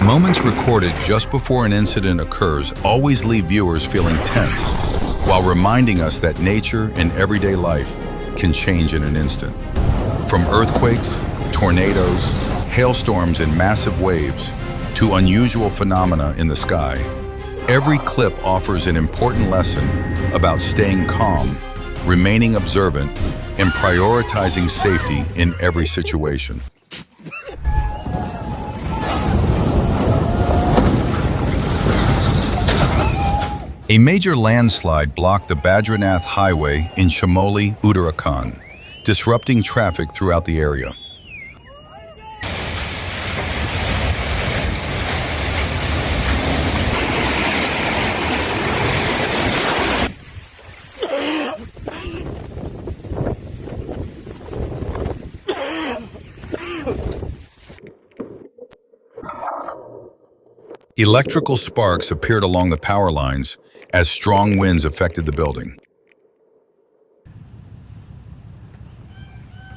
Moments recorded just before an incident occurs always leave viewers feeling tense, while reminding us that nature and everyday life can change in an instant. From earthquakes, tornadoes, hailstorms, and massive waves, to unusual phenomena in the sky, every clip offers an important lesson about staying calm, remaining observant, and prioritizing safety in every situation. A major landslide blocked the Badrinath Highway in Chamoli, Uttarakhand, disrupting traffic throughout the area. Electrical sparks appeared along the power lines as strong winds affected the building.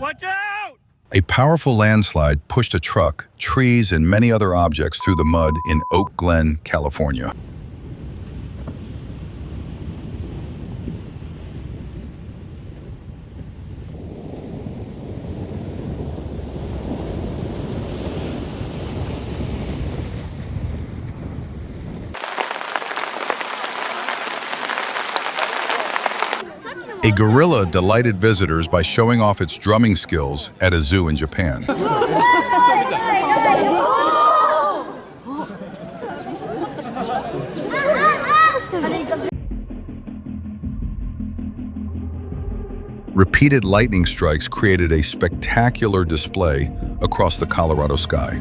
Watch out! A powerful landslide pushed a truck, trees, and many other objects through the mud in Oak Glen, California. A gorilla delighted visitors by showing off its drumming skills at a zoo in Japan. Repeated lightning strikes created a spectacular display across the Colorado sky.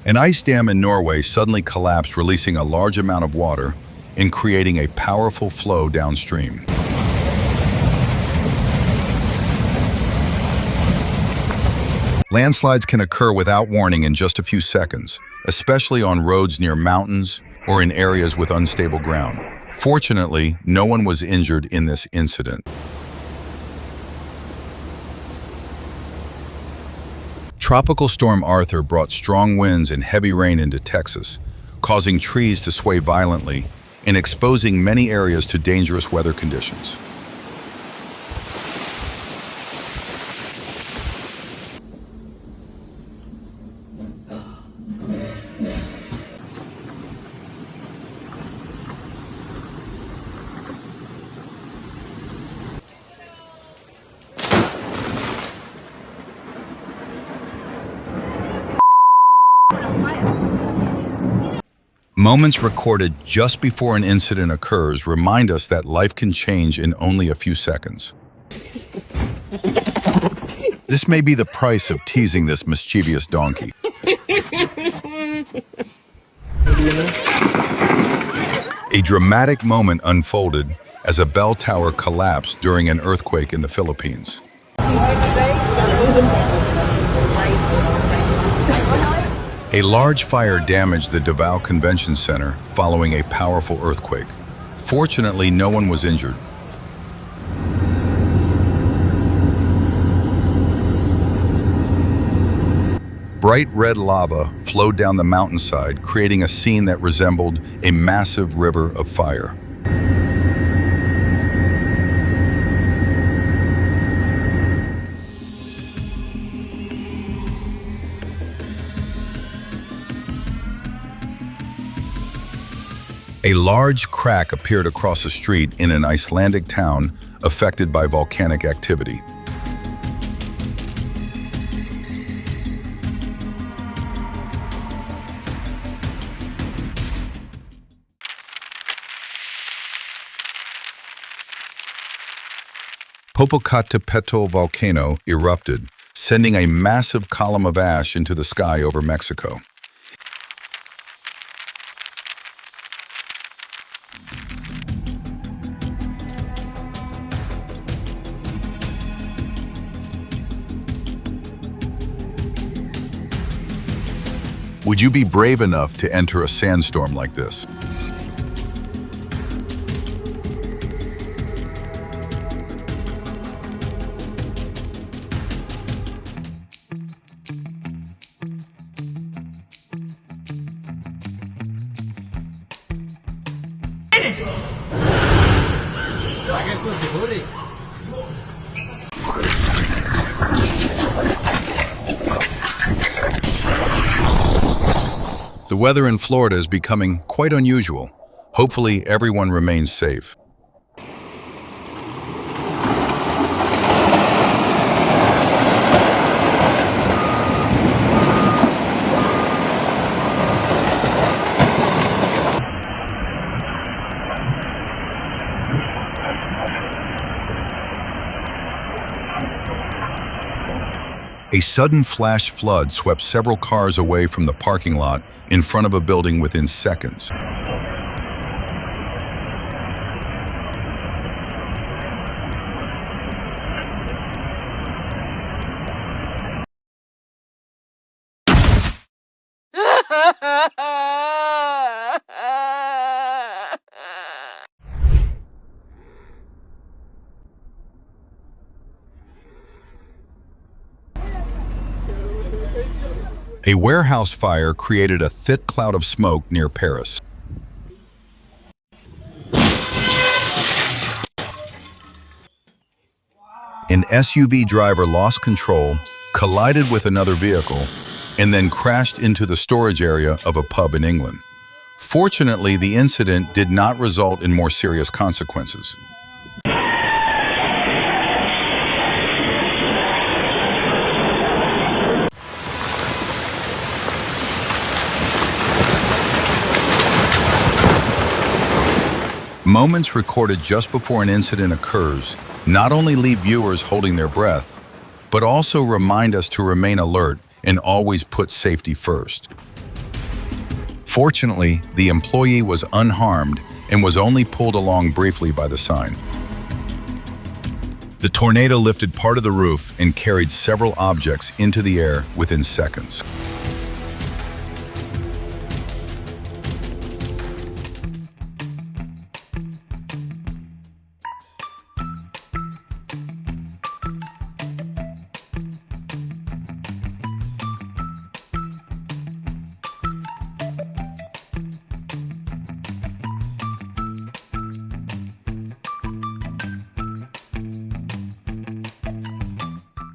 An ice dam in Norway suddenly collapsed, releasing a large amount of water and creating a powerful flow downstream. Landslides can occur without warning in just a few seconds, especially on roads near mountains or in areas with unstable ground. Fortunately, no one was injured in this incident. Tropical Storm Arthur brought strong winds and heavy rain into Texas, causing trees to sway violently and exposing many areas to dangerous weather conditions. Moments recorded just before an incident occurs remind us that life can change in only a few seconds. This may be the price of teasing this mischievous donkey. A dramatic moment unfolded as a bell tower collapsed during an earthquake in the Philippines. A large fire damaged the Davao Convention Center following a powerful earthquake. Fortunately, no one was injured. Bright red lava flowed down the mountainside, creating a scene that resembled a massive river of fire. A large crack appeared across the street in an Icelandic town affected by volcanic activity. Popocatépetl volcano erupted, sending a massive column of ash into the sky over Mexico. Would you be brave enough to enter a sandstorm like this? The weather in Florida is becoming quite unusual. Hopefully, everyone remains safe. A sudden flash flood swept several cars away from the parking lot in front of a building within seconds. A warehouse fire created a thick cloud of smoke near Paris. An SUV driver lost control, collided with another vehicle, and then crashed into the storage area of a pub in England. Fortunately, the incident did not result in more serious consequences. Moments recorded just before an incident occurs not only leave viewers holding their breath, but also remind us to remain alert and always put safety first. Fortunately, the employee was unharmed and was only pulled along briefly by the sign. The tornado lifted part of the roof and carried several objects into the air within seconds.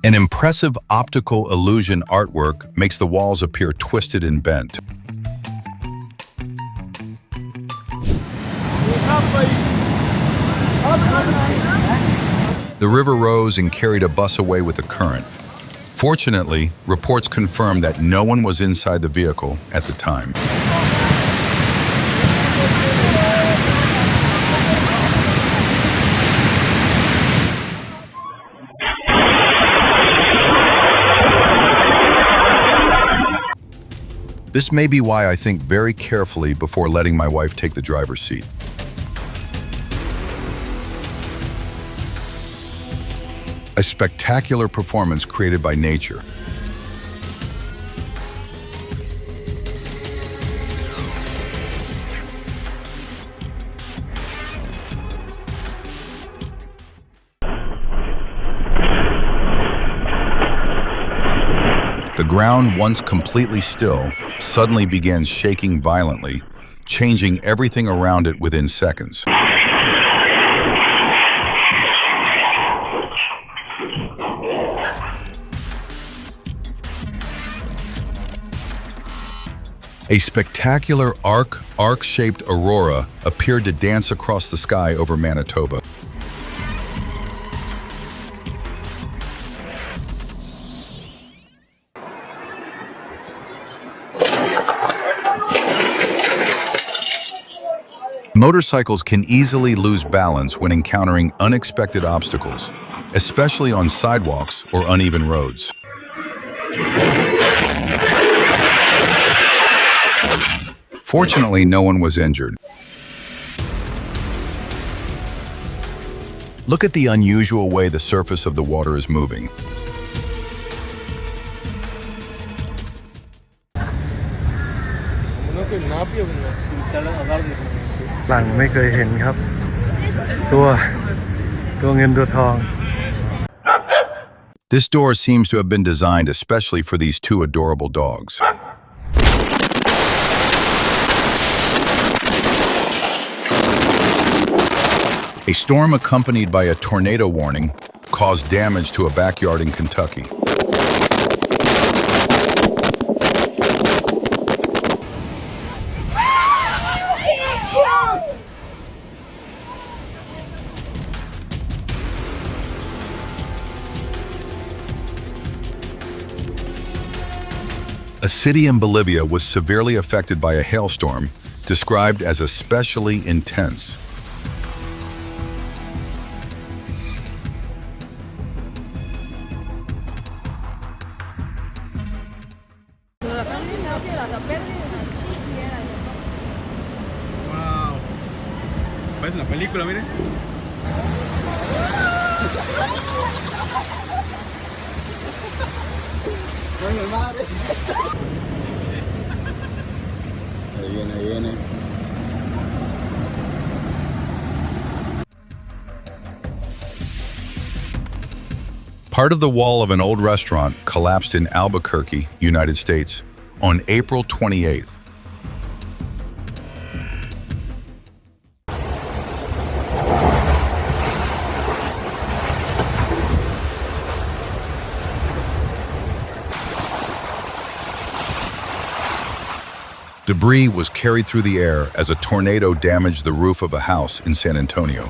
An impressive optical illusion artwork makes the walls appear twisted and bent. The river rose and carried a bus away with the current. Fortunately, reports confirmed that no one was inside the vehicle at the time. This may be why I think very carefully before letting my wife take the driver's seat. A spectacular performance created by nature. The ground, once completely still, suddenly began shaking violently, changing everything around it within seconds. A spectacular arc-shaped aurora appeared to dance across the sky over Manitoba. Motorcycles can easily lose balance when encountering unexpected obstacles, especially on sidewalks or uneven roads. Fortunately, no one was injured. Look at the unusual way the surface of the water is moving. หลังไม่เคยเห็นครับตัวเงินตัวทอง This door seems to have been designed especially for these two adorable dogs. A storm accompanied by a tornado warning caused damage to a backyard in Kentucky. A city in Bolivia was severely affected by a hailstorm, described as especially intense. Wow. Parece una película, mire. Ahí viene, ahí viene. Part of the wall of an old restaurant collapsed in Albuquerque, United States, on April 28th. Debris was carried through the air as a tornado damaged the roof of a house in San Antonio.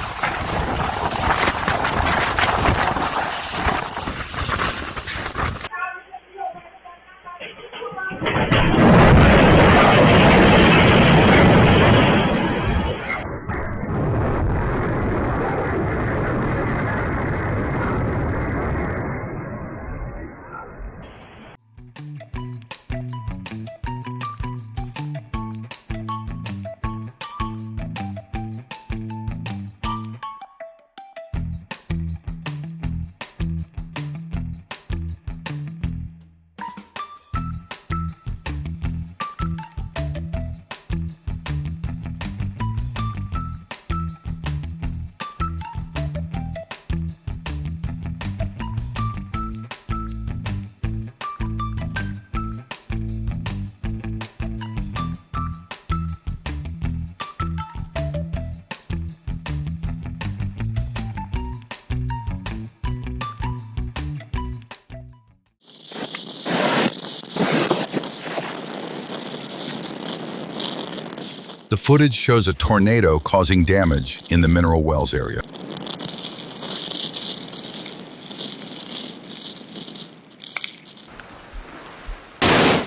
The footage shows a tornado causing damage in the Mineral Wells area.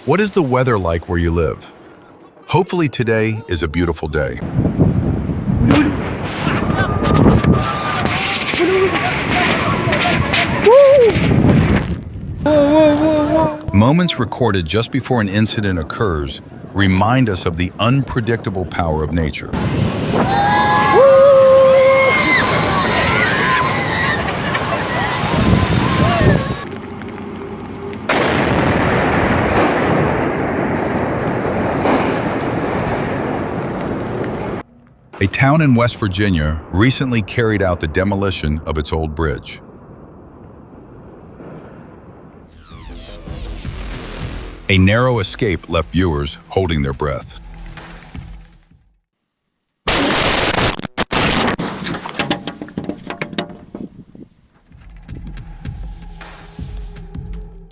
What is the weather like where you live? Hopefully today is a beautiful day. Moments recorded just before an incident occurs remind us of the unpredictable power of nature. A town in West Virginia recently carried out the demolition of its old bridge. A narrow escape left viewers holding their breath.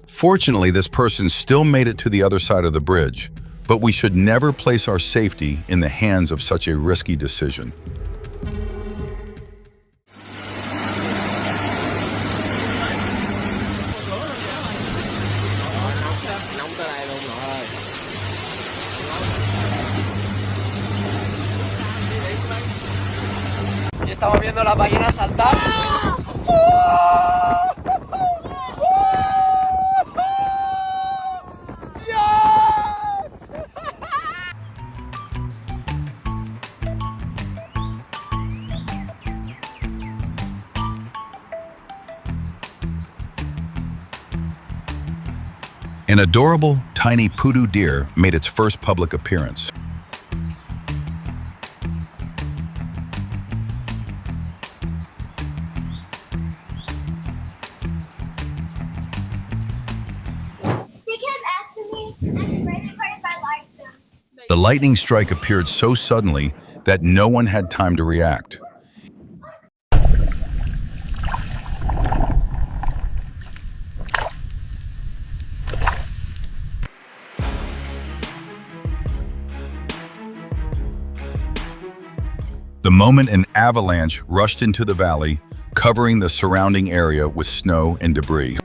Fortunately, this person still made it to the other side of the bridge, but we should never place our safety in the hands of such a risky decision. Y estamos viendo las ballenas saltar. An adorable, tiny poodoo deer made its first public appearance. The lightning strike appeared so suddenly that no one had time to react. The moment an avalanche rushed into the valley, covering the surrounding area with snow and debris.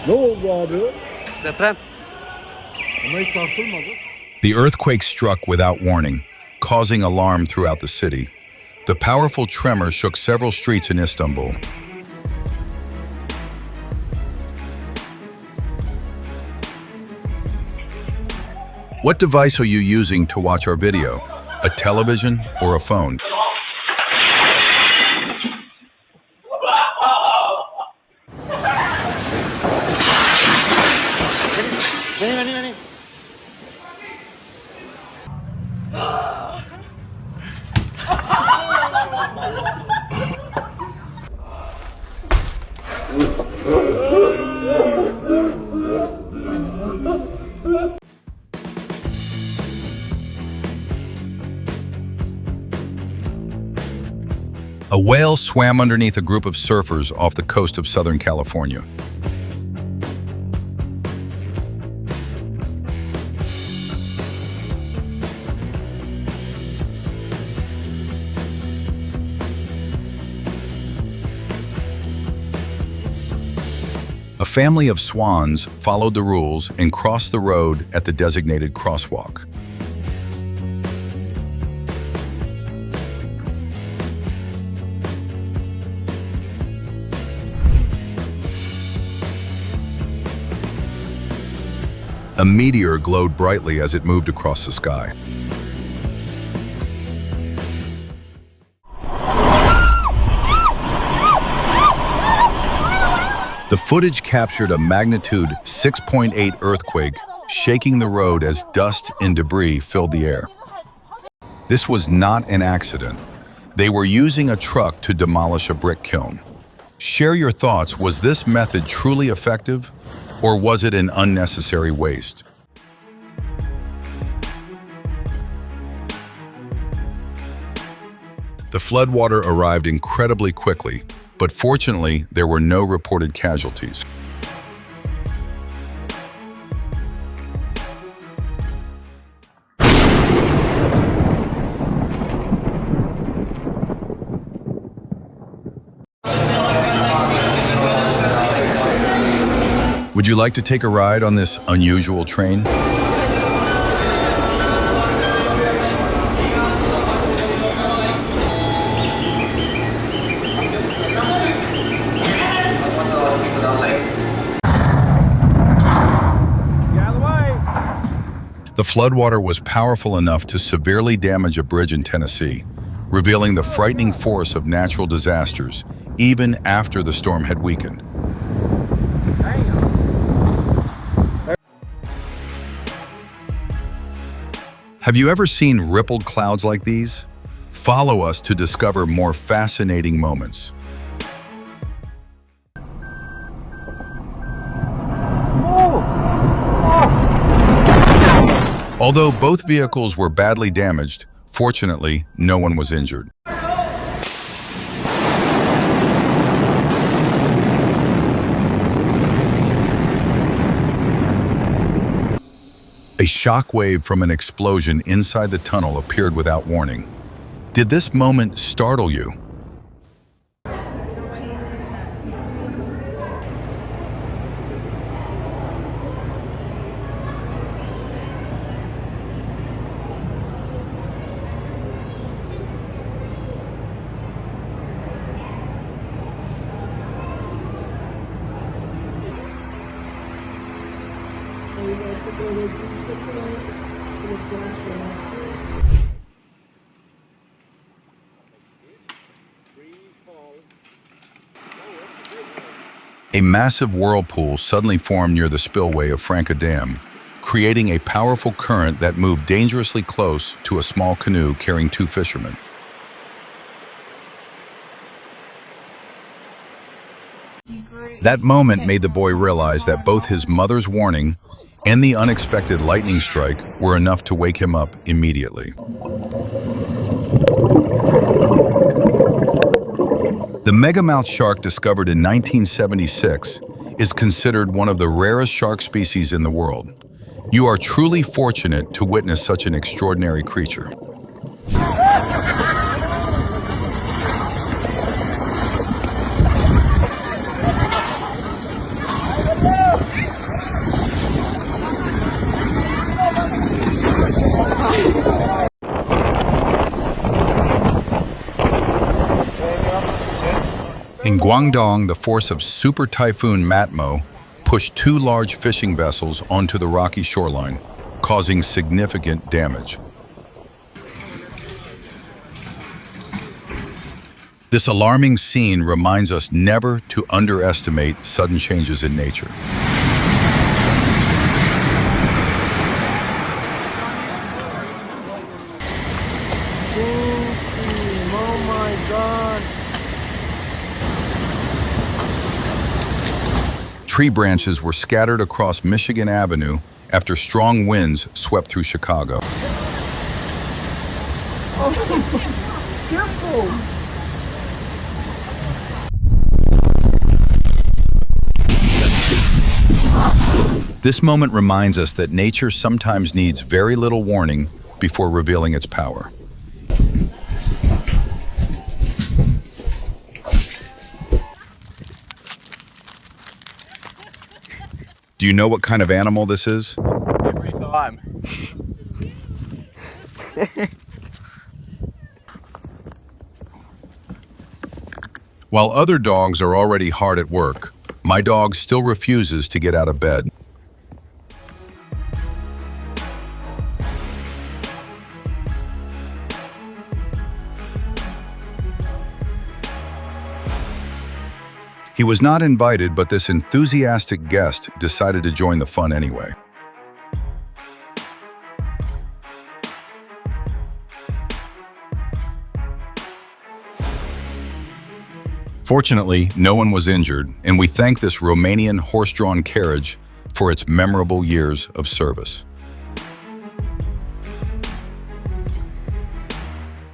Ne oldu abi? Deprem. Ama hiç sarsılmadı. The earthquake struck without warning, causing alarm throughout the city. The powerful tremor shook several streets in Istanbul. What device are you using to watch our video? A television or a phone? Vení. A whale swam underneath a group of surfers off the coast of Southern California. A family of swans followed the rules and crossed the road at the designated crosswalk. A meteor glowed brightly as it moved across the sky. The footage captured a magnitude 6.8 earthquake, shaking the road as dust and debris filled the air. This was not an accident. They were using a truck to demolish a brick kiln. Share your thoughts. Was this method truly effective, or was it an unnecessary waste? The floodwater arrived incredibly quickly, but fortunately, there were no reported casualties. Would you like to take a ride on this unusual train? The floodwater was powerful enough to severely damage a bridge in Tennessee, revealing the frightening force of natural disasters, even after the storm had weakened. Have you ever seen rippled clouds like these? Follow us to discover more fascinating moments. Although both vehicles were badly damaged, fortunately, no one was injured. A shockwave from an explosion inside the tunnel appeared without warning. Did this moment startle you? A massive whirlpool suddenly formed near the spillway of Franca Dam, creating a powerful current that moved dangerously close to a small canoe carrying two fishermen. That moment made the boy realize that both his mother's warning and the unexpected lightning strike were enough to wake him up immediately. The megamouth shark, discovered in 1976, is considered one of the rarest shark species in the world. You are truly fortunate to witness such an extraordinary creature. In Guangdong, the force of Super Typhoon Matmo pushed two large fishing vessels onto the rocky shoreline, causing significant damage. This alarming scene reminds us never to underestimate sudden changes in nature. Oh my God. Tree branches were scattered across Michigan Avenue after strong winds swept through Chicago. Careful. This moment reminds us that nature sometimes needs very little warning before revealing its power. Do you know what kind of animal this is? Every time. While other dogs are already hard at work, my dog still refuses to get out of bed. He was not invited, but this enthusiastic guest decided to join the fun anyway. Fortunately, no one was injured, and we thank this Romanian horse-drawn carriage for its memorable years of service.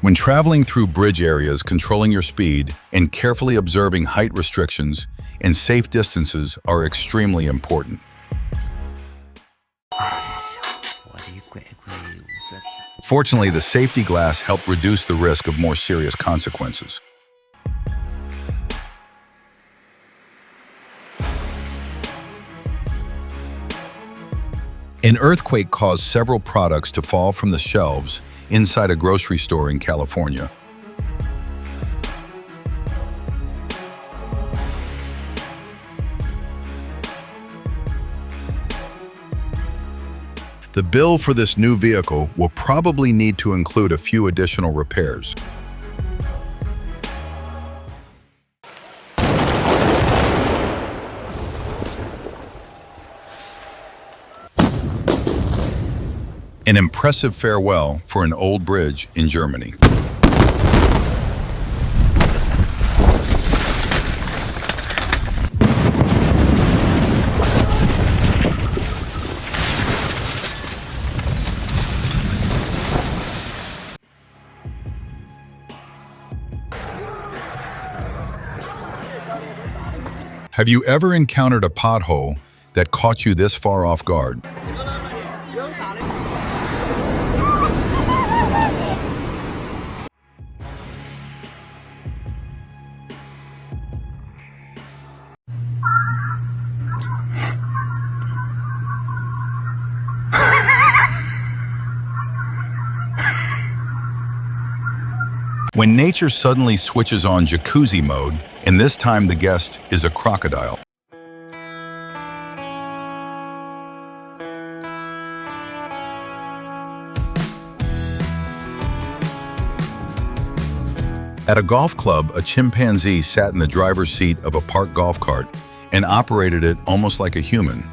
When traveling through bridge areas, controlling your speed and carefully observing height restrictions and safe distances are extremely important. Fortunately, the safety glass helped reduce the risk of more serious consequences. An earthquake caused several products to fall from the shelves inside a grocery store in California. The bill for this new vehicle will probably need to include a few additional repairs. An impressive farewell for an old bridge in Germany. Have you ever encountered a pothole that caught you this far off guard? When nature suddenly switches on jacuzzi mode, and this time the guest is a crocodile. At a golf club, a chimpanzee sat in the driver's seat of a parked golf cart and operated it almost like a human.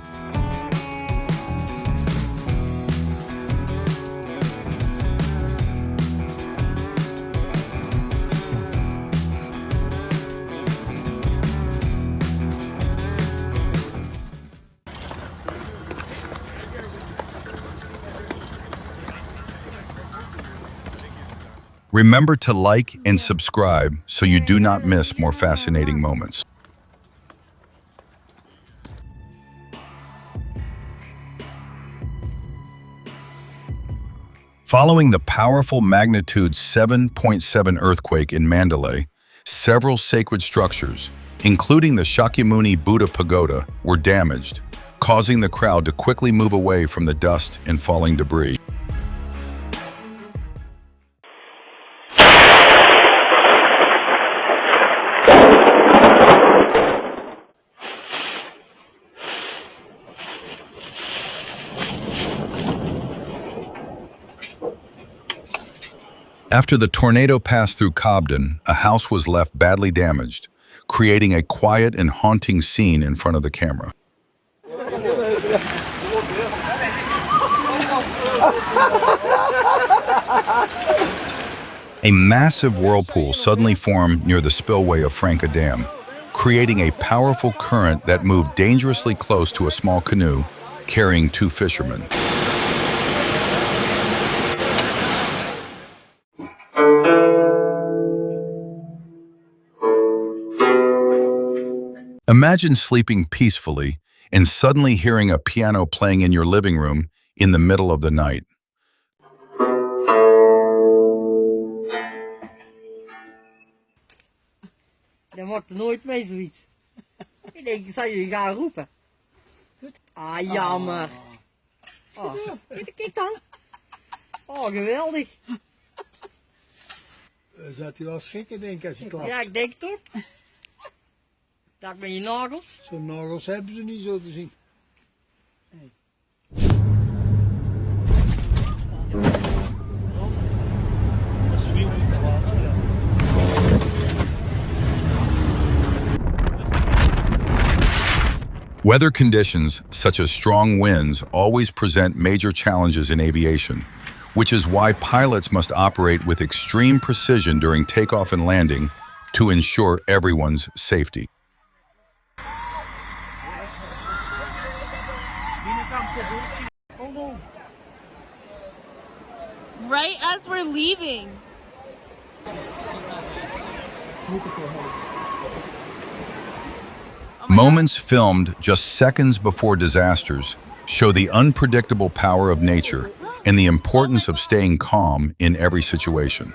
Remember to like and subscribe so you do not miss more fascinating moments. Following the powerful magnitude 7.7 earthquake in Mandalay, several sacred structures, including the Shakyamuni Buddha Pagoda, were damaged, causing the crowd to quickly move away from the dust and falling debris. After the tornado passed through Cobden, a house was left badly damaged, creating a quiet and haunting scene in front of the camera. A massive whirlpool suddenly formed near the spillway of Franca Dam, creating a powerful current that moved dangerously close to a small canoe carrying two fishermen. Imagine sleeping peacefully and suddenly hearing a piano playing in your living room in the middle of the night. Dat wordt er nooit mee zoiets. Ik denk, ik zou jullie gaan roepen. Ah, jammer. Oh, kijk dan. Oh, geweldig. Zat u wel schrikken, denk ik, als je klapt. Ja, ik denk toch. Dat met je nagels. Zo'n nagels hebben ze niet zo te zien. Nee. Weather conditions, such as strong winds, always present major challenges in aviation, which is why pilots must operate with extreme precision during takeoff and landing to ensure everyone's safety. Right as we're leaving. Moments filmed just seconds before disasters show the unpredictable power of nature and the importance of staying calm in every situation.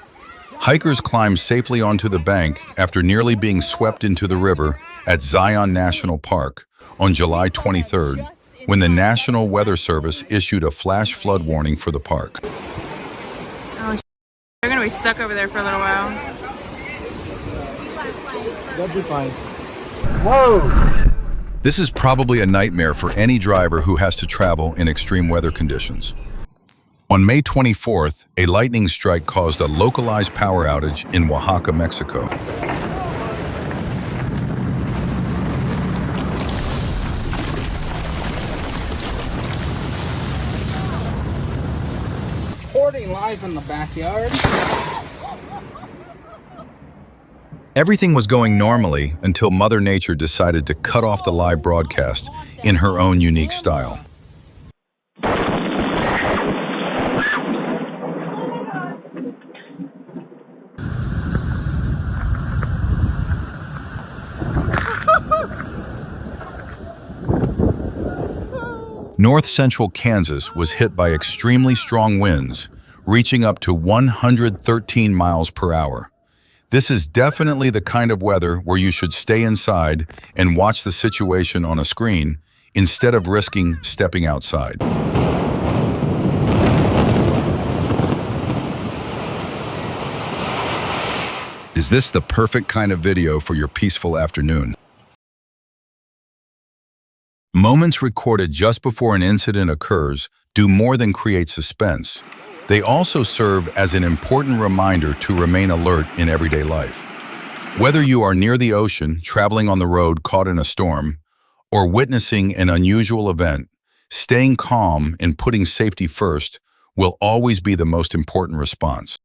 Hikers climbed safely onto the bank after nearly being swept into the river at Zion National Park on July 23rd, when the National Weather Service issued a flash flood warning for the park. Oh, they're gonna be stuck over there for a little while. That'd be fine. This is probably a nightmare for any driver who has to travel in extreme weather conditions. On May 24th, a lightning strike caused a localized power outage in Oaxaca, Mexico. Recording live in the backyard. Everything was going normally until Mother Nature decided to cut off the live broadcast in her own unique style. North central Kansas was hit by extremely strong winds, reaching up to 113 miles per hour. This is definitely the kind of weather where you should stay inside and watch the situation on a screen instead of risking stepping outside. Is this the perfect kind of video for your peaceful afternoon? Moments recorded just before an incident occurs do more than create suspense. They also serve as an important reminder to remain alert in everyday life. Whether you are near the ocean, traveling on the road caught in a storm, or witnessing an unusual event, staying calm and putting safety first will always be the most important response.